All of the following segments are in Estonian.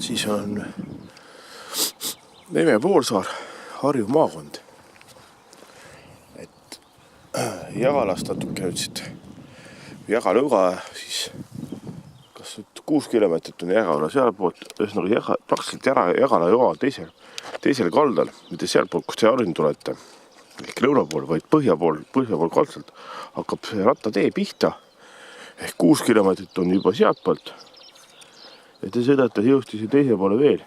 siis on Neme poolsaar, Harju maakond. Et Jagalast natuke nüüd siit Jagalõuga, siis kas nüüd 6 kilomeetrit on Jagala sealpoolt, ühesõnaga praktiliselt Jagala joa teisel kaldal, mitte sealpoolt, kust te Harjun tulete, ehk lõuna pool, vaid põhja pool kaldselt hakkab see rattatee pihta, ehk 6 kilomeetrit on juba sealtpoolt. Ja te sõidate jõusti see teise poole veel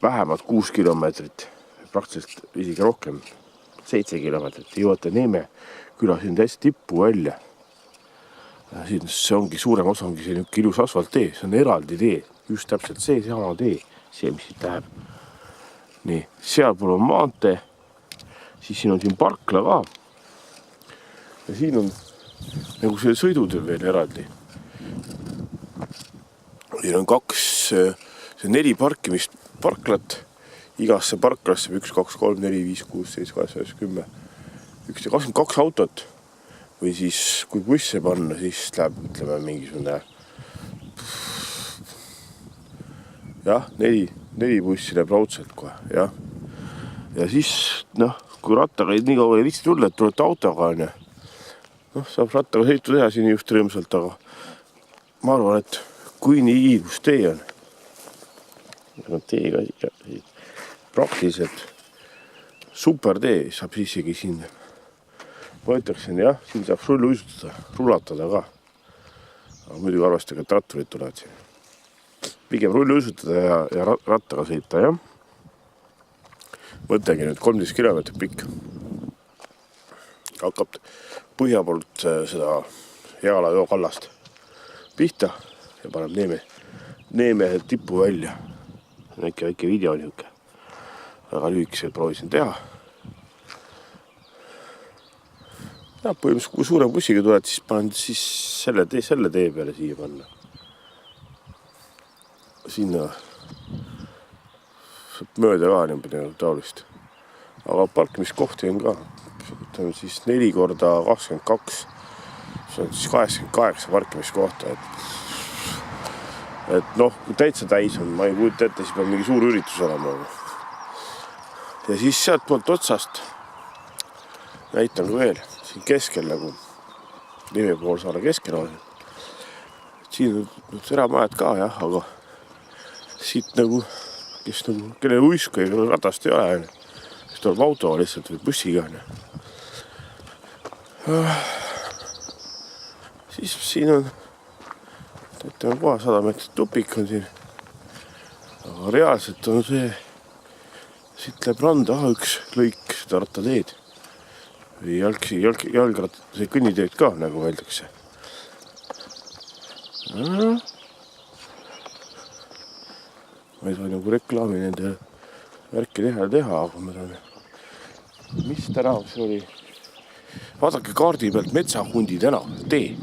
vähemalt 6 kilomeetrit, praktiliselt isegi rohkem, 7 kilomeetrit. Jõuate Neeme küla siin täitsa tippu välja. Siin see ongi suurem osa, ongi see ilus asfalttee, see on eraldi tee, just täpselt see sama tee, see mis siit läheb. Nii, sealpool on maantee, siis siin on siin parkla ka. Ja siin on nagu see sõidutee veel eraldi. Siin on 4 parklat, igasse parklasse 1, 2, 3, 4, 5, 6, 7, 8, 9, 10, 22 autot. Või siis, kui busse panna, siis läheb, ütleme, mingisugune 4 bussi läheb raudselt kohe, jah. Ja siis, kui rattaga nii kaua ei lihtsalt tulla, et tulete autoga, saab rattaga sõitu teha siin just rõõmsalt, aga ma arvan, et kui nii hiilus tee on, teega praktiliselt super tee, saab isegi siin, ma ütleksin, jah, siin saab rulatada ka. Aga muidugi arvestage, et ratturid tulevad siin. Pigem rulluisutada ja rattaga sõita, jah. Mõtlegi nüüd 13 kilomeetrit pikk. Hakkab põhja poolt seda Jagala joo kallast pihta ja paneb Neeme tippu välja. See on äkki väike video niuke. Väga lühikesel proovisin teha. Ja põhimõtteliselt, kui suure bussiga tuled, siis panen selle tee peale siia panna. Sinna saab mööda ka niimoodi taolist. Aga parkimiskohti on ka. Ütleme siis 4x22. See on siis 88 parkimiskohta. Et kui täitsa täis on, ma ei kujuta ette, siis peab mingi suur üritus olema. Ja siis sealt poolt otsast näitan ka veel. Siin keskel nagu Neme poolsaare keskel on. Siin on eramajad ka, jah, aga siit nagu, kellel uisku ei ratast ei ole, siis tuleb autoga lihtsalt või bussiga. Siis siin on, on kohe 100 meetrit tupik on siin. Aga reaalselt on see, siit läheb randa üks lõik seda rattateed. Või see kõnniteed ka, nagu öeldakse. Ma ei saa nagu reklaami nende värki teha, aga ma saan, mis tänav see oli? Vaadake kaardi pealt Metsahundi tänav, tee.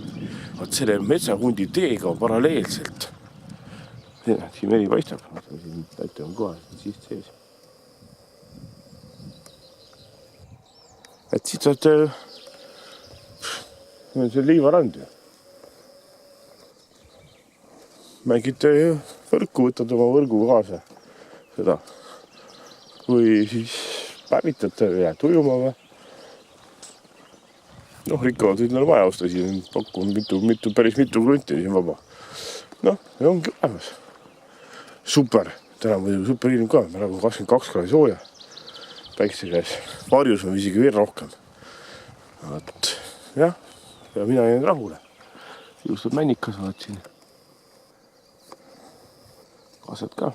Vaat selle Metsahundi teega paralleelselt. Siin veri paistab, siin näite on kohe, siit sees. Et siit saate, see liivarand ju. Mängite võrku, võtad oma võrgu kaasa seda. Või siis päevitate ja tujuma või. Rikkavad nüüd on vaja osta siin, pakun päris mitu krunti siin vaba. Ja ongi olemas. Super, täna muidugi super ilm ka, praegu 22 kraadi sooja. Päikse käes, varjus on isegi veel rohkem. Et jah, ja mina jäin rahule. Ilustab männikas oled siin. Kaasad ka.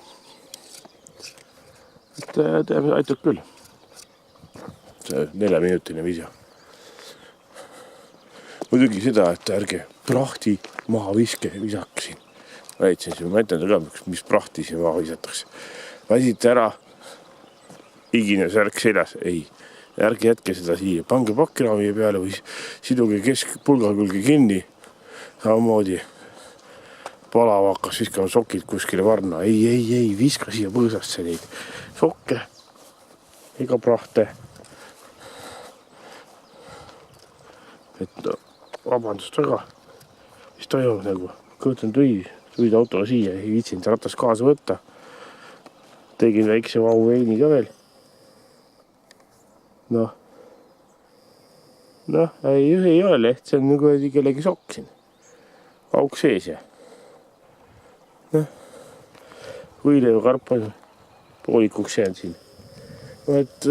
Et teeme aitab küll. See 4-minutine video. Muidugi seda, et ärge prahti maha visake siin. Väitsin siin, ma ütlen ka, mis prahti siin maha visatakse. Väsite ära, igine särk seljas, ei. Ärge jätke seda siia, pange pakkiraami peale või siduge keskpulga külge kinni. Samamoodi palav hakkas viskama sokid kuskile varna. Ei, viska siia põõsasse neid sokke ega prahte. Et vabandust väga, mis toimub nagu, kõõtan tõi sõiduautoga siia, ei viitsinud ratast kaasa võtta. Tegin väikse vahu veini ka veel. Noh, ei ole leht, see on nagu kellegi sokk siin. Auk sees ja. Noh, võileiva karp on poolikuks jäänud siin. Et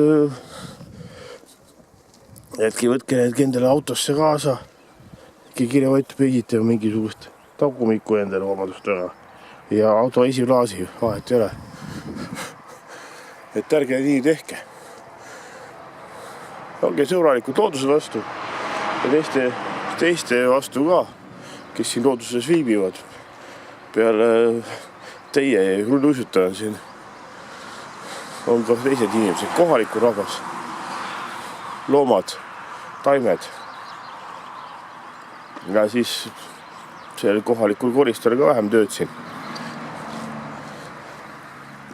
jätki võtke need endale autosse kaasa. Kirjavõtt peidite mingisugust tagumikku endale omadust ära. Ja auto esiklaasi vahet ei ole. Et ärge nii tehke. Olge sõbralikud looduse vastu ja teiste vastu ka, kes siin looduses viibivad. Peale teie rulluisutajad siin on ka teised inimesed, kohaliku rahvas, loomad, taimed. Ja siis seal kohalikul koristajal ka vähem tööd siin.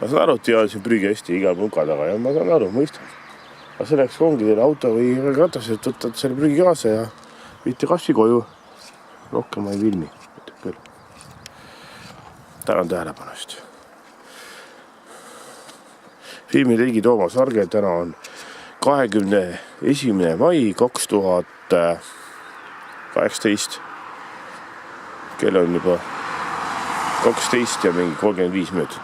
Ma saan aru, et ei ole siin prügi hästi igal punka taga ja ma saan aru, mõistan. Aga selleks ongi teil auto või ratas, et võtad selle prügi kaasa ja viite kasvi koju. Rohkem ma ei filmi. Tänan tähelepanust. Filmi tegi Toomas Arge, täna on 21. mai 2018. Kell on juba 12 ja mingi 35 minutit.